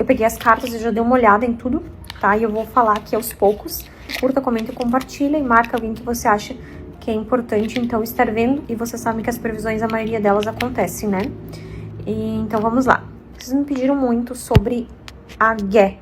peguei as cartas e já dei uma olhada em tudo, tá? E eu vou falar aqui aos poucos. Curta, comenta e compartilha e marca alguém que você acha que é importante, então, estar vendo. E você sabe que as previsões, a maioria delas acontecem, né? Então, vamos lá. Vocês me pediram muito sobre a G,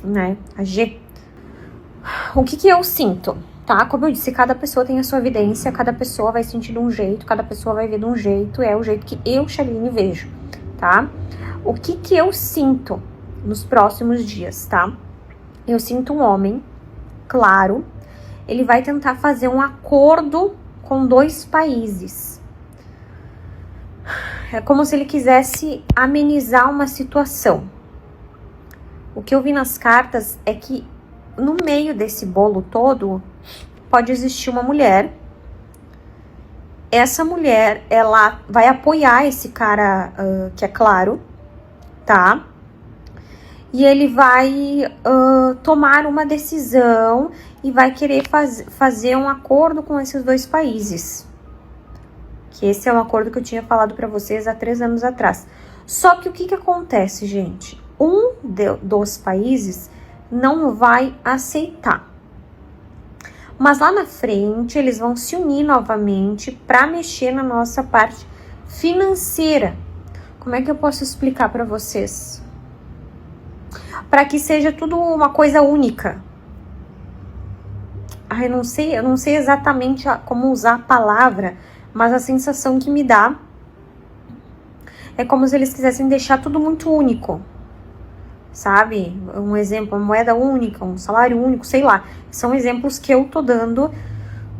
né? A G. O que eu sinto, tá? Como eu disse, cada pessoa tem a sua evidência, cada pessoa vai sentir de um jeito, cada pessoa vai ver de um jeito, é o jeito que eu, Chaline, vejo, tá? O que eu sinto nos próximos dias, tá? Eu sinto um homem, claro, ele vai tentar fazer um acordo com 2 países. É como se ele quisesse amenizar uma situação. O que eu vi nas cartas é que no meio desse bolo todo pode existir uma mulher. Essa mulher, ela vai apoiar esse cara que é claro, tá? E ele vai tomar uma decisão e vai querer fazer um acordo com esses 2 países. Que esse é um acordo que eu tinha falado pra vocês há 3 anos atrás. Só que o que acontece, gente? Um dos países não vai aceitar. Mas lá na frente, eles vão se unir novamente para mexer na nossa parte financeira. Como é que eu posso explicar para vocês? Para que seja tudo uma coisa única. Eu não sei exatamente como usar a palavra, mas a sensação que me dá é como se eles quisessem deixar tudo muito único. Sabe? Um exemplo, uma moeda única, um salário único, sei lá. São exemplos que eu tô dando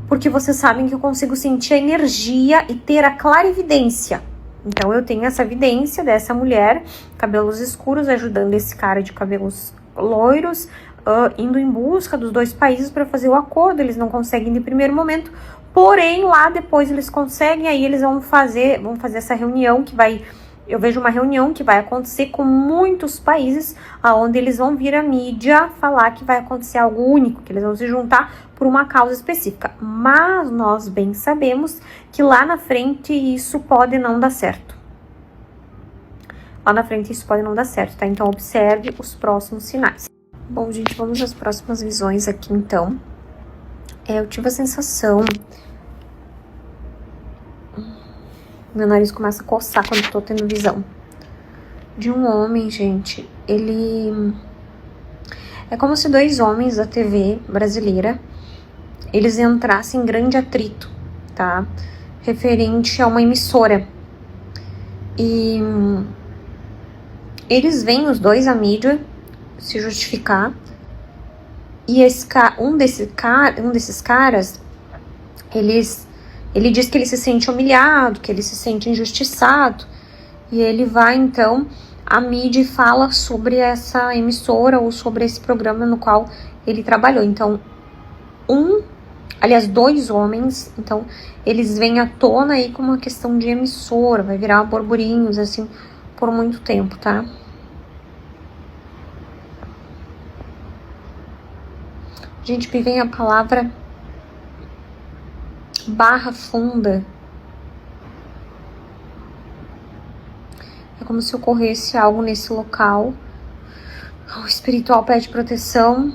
porque vocês sabem que eu consigo sentir a energia e ter a clarividência. Então, eu tenho essa evidência dessa mulher, cabelos escuros, ajudando esse cara de cabelos loiros, indo em busca dos 2 países para fazer o acordo. Eles não conseguem de primeiro momento, porém, lá depois eles conseguem, aí eles vão fazer essa reunião que vai... Eu vejo uma reunião que vai acontecer com muitos países, onde eles vão vir à mídia falar que vai acontecer algo único, que eles vão se juntar por uma causa específica. Mas nós bem sabemos que lá na frente isso pode não dar certo. Lá na frente isso pode não dar certo, tá? Então observe os próximos sinais. Bom, gente, vamos às próximas visões aqui, então. Eu tive a sensação... Meu nariz começa a coçar quando eu tô tendo visão. De um homem, gente. Ele... É como se 2 homens da TV brasileira, eles entrassem em grande atrito, tá? Referente a uma emissora. E... eles vêm, os 2, à mídia, se justificar. E um desses caras, ele diz que ele se sente humilhado, que ele se sente injustiçado. E ele vai, então, à mídia e fala sobre essa emissora ou sobre esse programa no qual ele trabalhou. Então, 2 homens, então, eles vêm à tona aí como uma questão de emissora. Vai virar burburinhos, assim, por muito tempo, tá? Gente, me vem a palavra... barra funda. É como se ocorresse algo nesse local. O espiritual pede proteção.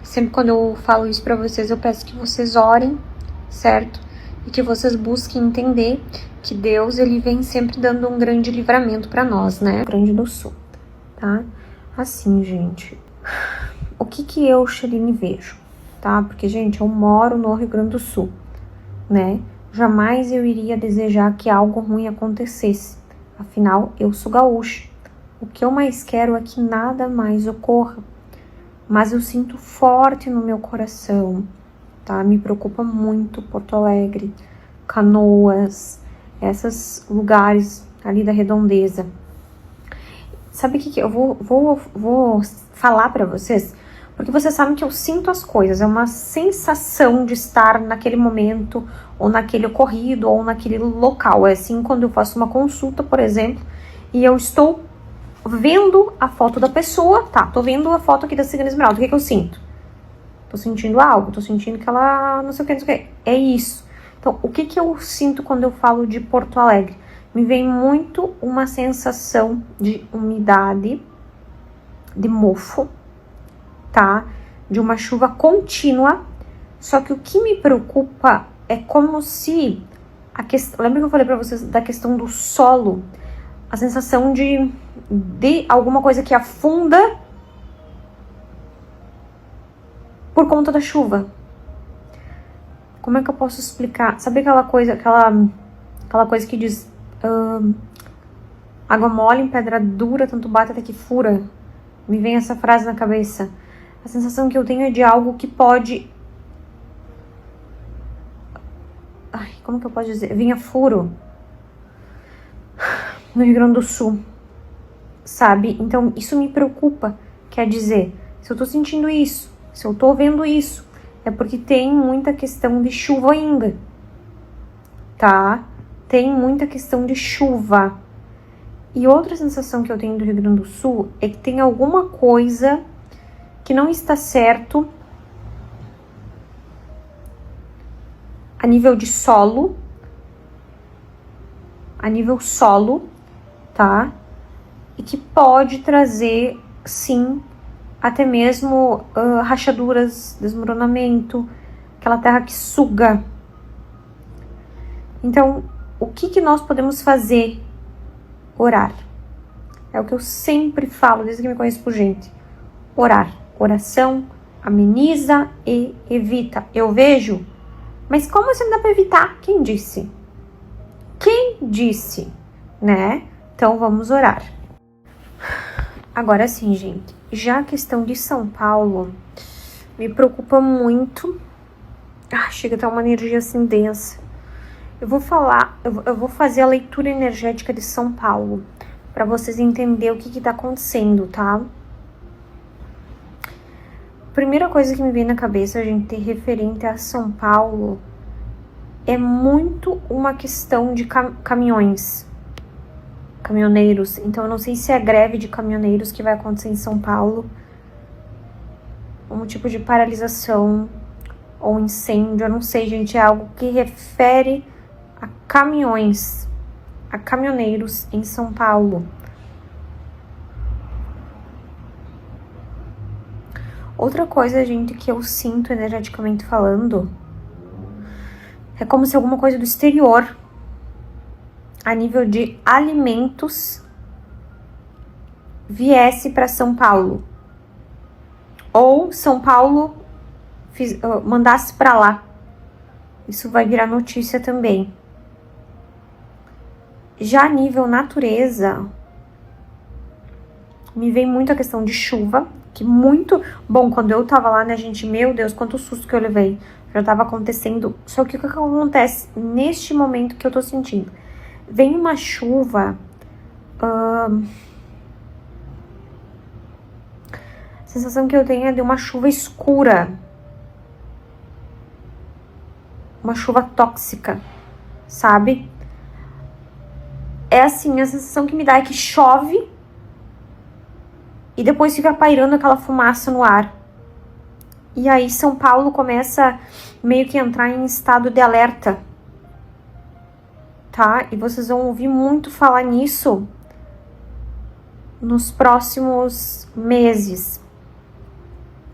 Sempre quando eu falo isso pra vocês, eu peço que vocês orem, certo? E que vocês busquem entender que Deus, ele vem sempre dando um grande livramento pra nós, né? Rio Grande do Sul, tá? Assim, gente. O que eu, Chaline, vejo, tá? Porque, gente, eu moro no Rio Grande do Sul, né? Jamais eu iria desejar que algo ruim acontecesse. Afinal, eu sou gaúcha. O que eu mais quero é que nada mais ocorra. Mas eu sinto forte no meu coração, tá? Me preocupa muito Porto Alegre, Canoas, esses lugares ali da redondeza. Sabe o que eu vou falar pra vocês? Porque vocês sabem que eu sinto as coisas, é uma sensação de estar naquele momento, ou naquele ocorrido, ou naquele local. É assim quando eu faço uma consulta, por exemplo, e eu estou vendo a foto da pessoa, tá, tô vendo a foto aqui da Cigana Esmeralda, o que eu sinto? Tô sentindo algo, tô sentindo que ela não sei o que, é isso. Então, o que eu sinto quando eu falo de Porto Alegre? Me vem muito uma sensação de umidade, de mofo, tá? De uma chuva contínua. Só que o que me preocupa é como se lembra que eu falei pra vocês da questão do solo? A sensação de alguma coisa que afunda por conta da chuva. Como é que eu posso explicar? Sabe aquela coisa que diz água mole em pedra dura, tanto bate até que fura? Me vem essa frase na cabeça. A sensação que eu tenho é de algo que pode... Ai, como que eu posso dizer? Vinha furo no Rio Grande do Sul, sabe? Então, isso me preocupa. Quer dizer, se eu tô sentindo isso, se eu tô vendo isso, é porque tem muita questão de chuva ainda, tá? Tem muita questão de chuva. E outra sensação que eu tenho do Rio Grande do Sul é que tem alguma coisa que não está certo a nível de solo, tá? E que pode trazer, sim, até mesmo rachaduras, desmoronamento, aquela terra que suga. Então, o que nós podemos fazer? Orar. É o que eu sempre falo, desde que me conheço por gente. Orar. Oração ameniza e evita. Eu vejo, mas como assim não dá pra evitar? Quem disse? Quem disse? Né? Então, vamos orar. Agora sim, gente. Já a questão de São Paulo me preocupa muito. Chega a ter uma energia assim densa. Eu vou fazer a leitura energética de São Paulo, para vocês entenderem o que tá acontecendo, tá? Primeira coisa que me vem na cabeça, gente, referente a São Paulo, é muito uma questão de caminhoneiros. Então, eu não sei se é greve de caminhoneiros que vai acontecer em São Paulo, um tipo de paralisação ou incêndio, eu não sei, gente, é algo que refere a caminhoneiros em São Paulo. Outra coisa, gente, que eu sinto energeticamente falando, é como se alguma coisa do exterior, a nível de alimentos, viesse para São Paulo. Ou São Paulo mandasse para lá. Isso vai virar notícia também. Já a nível natureza, me vem muito a questão de chuva, que muito... Bom, quando eu tava lá, né, gente, meu Deus, quanto susto que eu levei. Já tava acontecendo. Só que o que acontece neste momento que eu tô sentindo? Vem uma chuva... A sensação que eu tenho é de uma chuva escura. Uma chuva tóxica, sabe? É assim, a sensação que me dá é que chove e depois fica pairando aquela fumaça no ar. E aí São Paulo começa meio que a entrar em estado de alerta, tá? E vocês vão ouvir muito falar nisso nos próximos meses.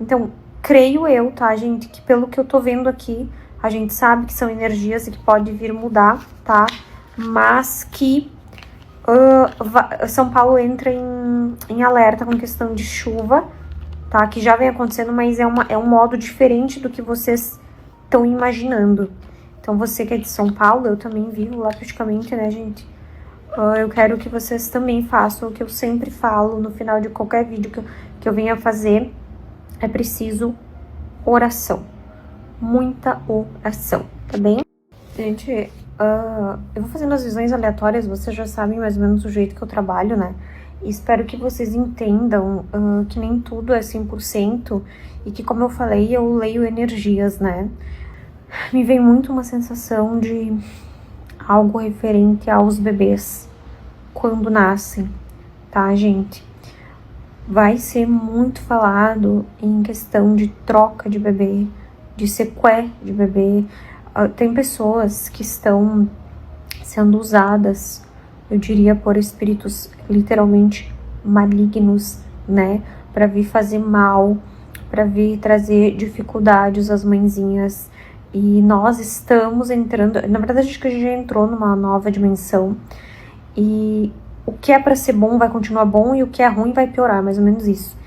Então, creio eu, tá, gente, que pelo que eu tô vendo aqui, a gente sabe que são energias e que pode vir mudar, tá? Mas que São Paulo entra em alerta com questão de chuva, tá? Que já vem acontecendo, mas é um modo diferente do que vocês estão imaginando. Então, você que é de São Paulo, eu também vivo lá praticamente, né, gente? Eu quero que vocês também façam o que eu sempre falo no final de qualquer vídeo que eu venha fazer. É preciso oração. Muita oração, tá bem? Gente, eu vou fazendo as visões aleatórias, vocês já sabem mais ou menos o jeito que eu trabalho, né? E espero que vocês entendam que nem tudo é 100% e que, como eu falei, eu leio energias, né? Me vem muito uma sensação de algo referente aos bebês quando nascem, tá, gente? Vai ser muito falado em questão de troca de bebê, de sequé de bebê. Tem pessoas que estão sendo usadas, eu diria, por espíritos literalmente malignos, né? para vir fazer mal, para vir trazer dificuldades às mãezinhas. E nós estamos entrando, na verdade acho que a gente já entrou numa nova dimensão, e o que é para ser bom vai continuar bom e o que é ruim vai piorar, mais ou menos isso.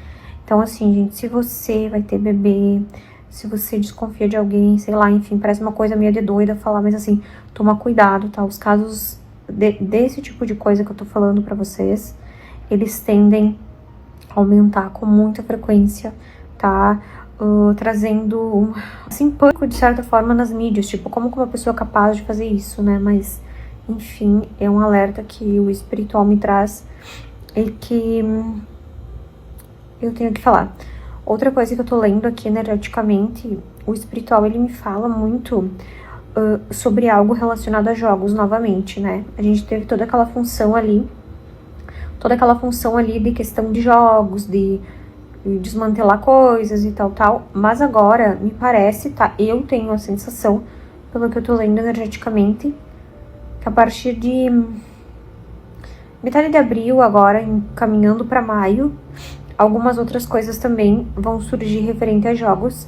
Então assim, gente, se você vai ter bebê, se você desconfia de alguém, sei lá, enfim, parece uma coisa meio de doida falar, mas assim, toma cuidado, tá? Os casos desse tipo de coisa que eu tô falando pra vocês, eles tendem a aumentar com muita frequência, tá? Trazendo, assim, pânico de certa forma nas mídias, tipo, como que uma pessoa é capaz de fazer isso, né? Mas, enfim, é um alerta que o espiritual me traz e que eu tenho que falar. Outra coisa que eu tô lendo aqui energeticamente, o espiritual, ele me fala muito sobre algo relacionado a jogos novamente, né? A gente teve toda aquela função ali de questão de jogos, de desmantelar coisas e tal, mas agora me parece, tá? Eu tenho a sensação, pelo que eu tô lendo energeticamente, que a partir de metade de abril agora, caminhando pra maio, algumas outras coisas também vão surgir referente a jogos,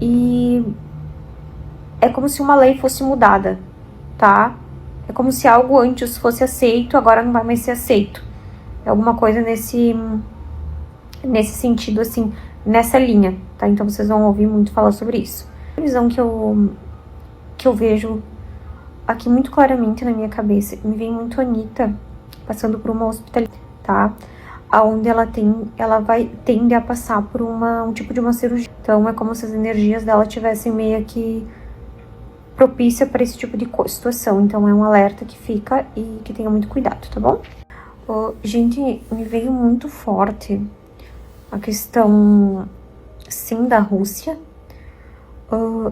e é como se uma lei fosse mudada, tá? É como se algo antes fosse aceito, agora não vai mais ser aceito. É alguma coisa nesse sentido, assim, nessa linha, tá? Então vocês vão ouvir muito falar sobre isso. A visão que eu vejo aqui muito claramente na minha cabeça, me vem muito a Anitta passando por uma hospitalidade, tá? Onde ela tende a passar por um tipo de uma cirurgia. Então é como se as energias dela tivessem meio que propícia para esse tipo de situação. Então é um alerta que fica e que tenha muito cuidado, tá bom? Gente, me veio muito forte a questão, sim, da Rússia.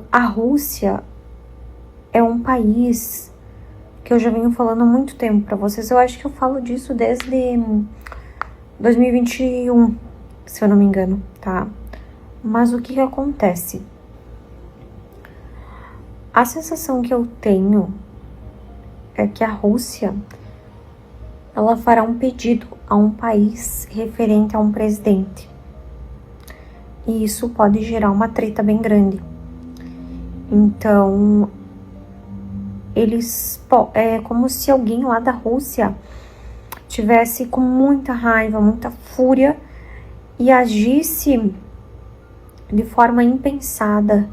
A Rússia é um país que eu já venho falando há muito tempo pra vocês. Eu acho que eu falo disso desde 2021, se eu não me engano, tá? Mas o que acontece? A sensação que eu tenho é que a Rússia, ela fará um pedido a um país referente a um presidente. E isso pode gerar uma treta bem grande. Então, é como se alguém lá da Rússia tivesse com muita raiva, muita fúria e agisse de forma impensada,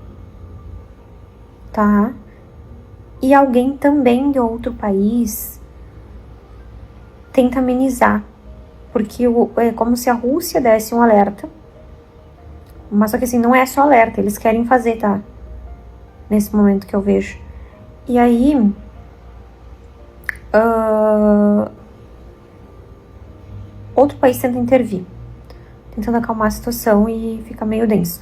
tá? E alguém também de outro país tenta amenizar, porque é como se a Rússia desse um alerta, mas só que assim, não é só alerta, eles querem fazer, tá? Nesse momento que eu vejo. E aí, outro país tenta intervir, tentando acalmar a situação e fica meio denso.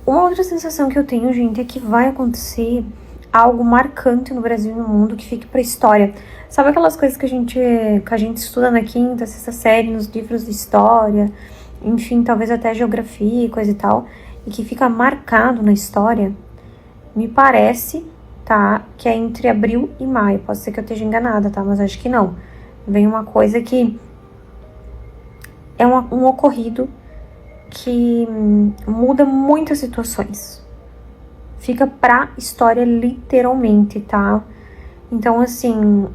Uma outra sensação que eu tenho, gente, é que vai acontecer algo marcante no Brasil e no mundo que fique pra história. Sabe aquelas coisas que a gente estuda na quinta, sexta série, nos livros de história, enfim, talvez até geografia e coisa e tal, e que fica marcado na história? Me parece, tá, que é entre abril e maio. Pode ser que eu esteja enganada, tá, mas acho que não. Vem uma coisa que é um ocorrido que muda muitas situações. Fica pra história literalmente, tá? Então, assim,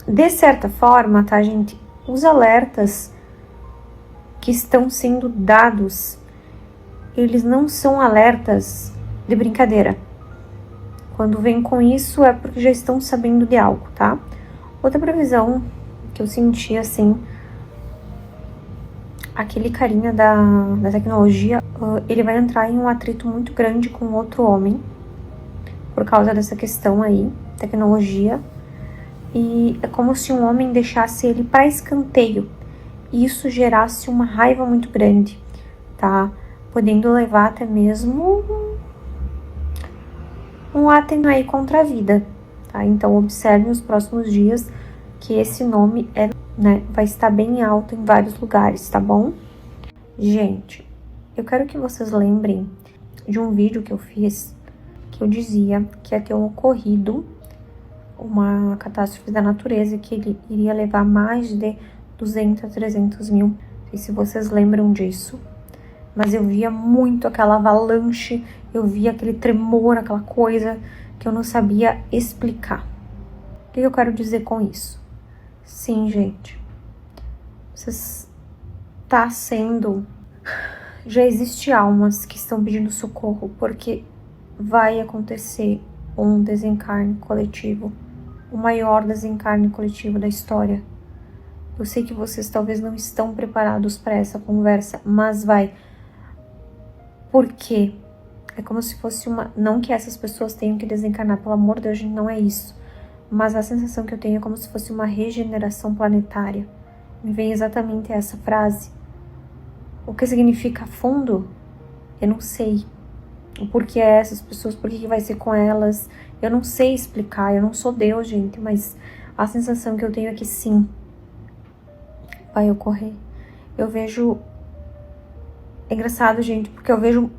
de certa forma, tá, gente? Os alertas que estão sendo dados, eles não são alertas de brincadeira. Quando vem com isso é porque já estão sabendo de algo, tá? Outra previsão que eu senti, assim, aquele carinha da tecnologia, ele vai entrar em um atrito muito grande com outro homem, por causa dessa questão aí, tecnologia, e é como se um homem deixasse ele para escanteio, e isso gerasse uma raiva muito grande, tá? Podendo levar até mesmo um ato aí contra a vida, tá? Então observe nos próximos dias que esse nome vai estar bem alto em vários lugares, tá bom? Gente, eu quero que vocês lembrem de um vídeo que eu fiz, que eu dizia que ia ter ocorrido uma catástrofe da natureza, que ele iria levar mais de 200, 300 mil. Não sei se vocês lembram disso. Mas eu via muito aquela avalanche, eu via aquele tremor, aquela coisa que eu não sabia explicar. O que eu quero dizer com isso? Sim, gente. Vocês tá sendo... Já existe almas que estão pedindo socorro, porque vai acontecer um desencarne coletivo. O maior desencarne coletivo da história. Eu sei que vocês talvez não estão preparados para essa conversa, mas vai. Por quê? É como se fosse uma... Não que essas pessoas tenham que desencarnar, pelo amor de Deus, gente, não é isso. Mas a sensação que eu tenho é como se fosse uma regeneração planetária. Me vem exatamente essa frase. O que significa fundo? Eu não sei. O porquê é essas pessoas, por que vai ser com elas. Eu não sei explicar, eu não sou Deus, gente, mas a sensação que eu tenho é que sim, vai ocorrer. Eu vejo... É engraçado, gente, porque eu vejo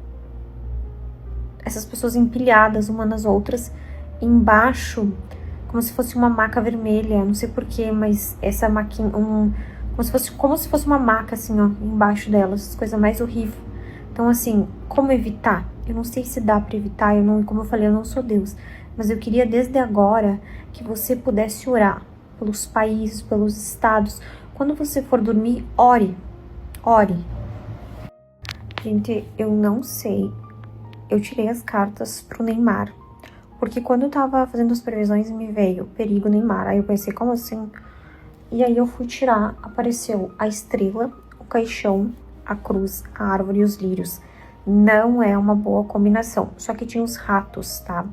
essas pessoas empilhadas umas nas outras, embaixo, como se fosse uma maca vermelha, não sei porquê, mas essa maquinha, como se fosse uma maca, assim, ó, embaixo delas, coisa mais horrível. Então, assim, como evitar? Eu não sei se dá pra evitar, como eu falei, eu não sou Deus, mas eu queria desde agora que você pudesse orar pelos países, pelos estados. Quando você for dormir, ore, ore. Gente, eu não sei. Eu tirei as cartas pro Neymar. Porque quando eu tava fazendo as previsões, me veio perigo Neymar. Aí eu pensei, como assim? E aí eu fui tirar. Apareceu a estrela, o caixão, a cruz, a árvore e os lírios. Não é uma boa combinação. Só que tinha os ratos, tá?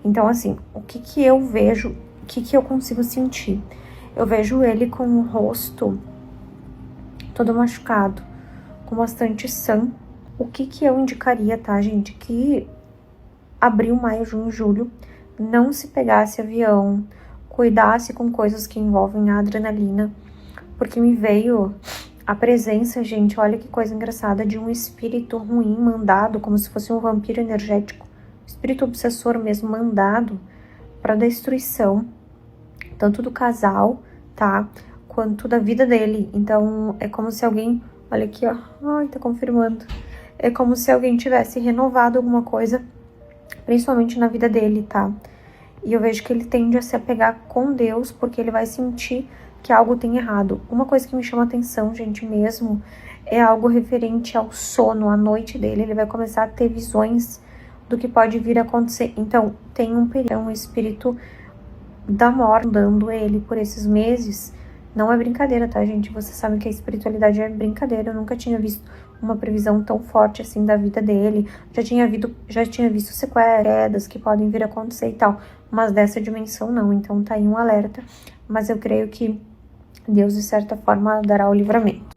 Então, assim, o que que eu vejo, o que que eu consigo sentir? Eu vejo ele com o rosto todo machucado, com bastante sangue. O que que eu indicaria, tá, gente? Que abril, maio, junho, julho, não se pegasse avião, cuidasse com coisas que envolvem a adrenalina, porque me veio a presença, gente, olha que coisa engraçada, de um espírito ruim mandado, como se fosse um vampiro energético, espírito obsessor mesmo, mandado para destruição, tanto do casal, tá, quanto da vida dele. Então, é como se alguém, olha aqui, ó, ai, tá confirmando. É como se alguém tivesse renovado alguma coisa, principalmente na vida dele, tá? E eu vejo que ele tende a se apegar com Deus, porque ele vai sentir que algo tem errado. Uma coisa que me chama atenção, gente, mesmo, é algo referente ao sono, à noite dele. Ele vai começar a ter visões do que pode vir a acontecer. Então, tem um espírito da morte dando ele por esses meses. Não é brincadeira, tá, gente? Vocês sabem que a espiritualidade é brincadeira. Eu nunca tinha visto uma previsão tão forte assim da vida dele. Já tinha visto sequelas que podem vir a acontecer e tal, mas dessa dimensão não. Então tá aí um alerta, mas eu creio que Deus de certa forma dará o livramento.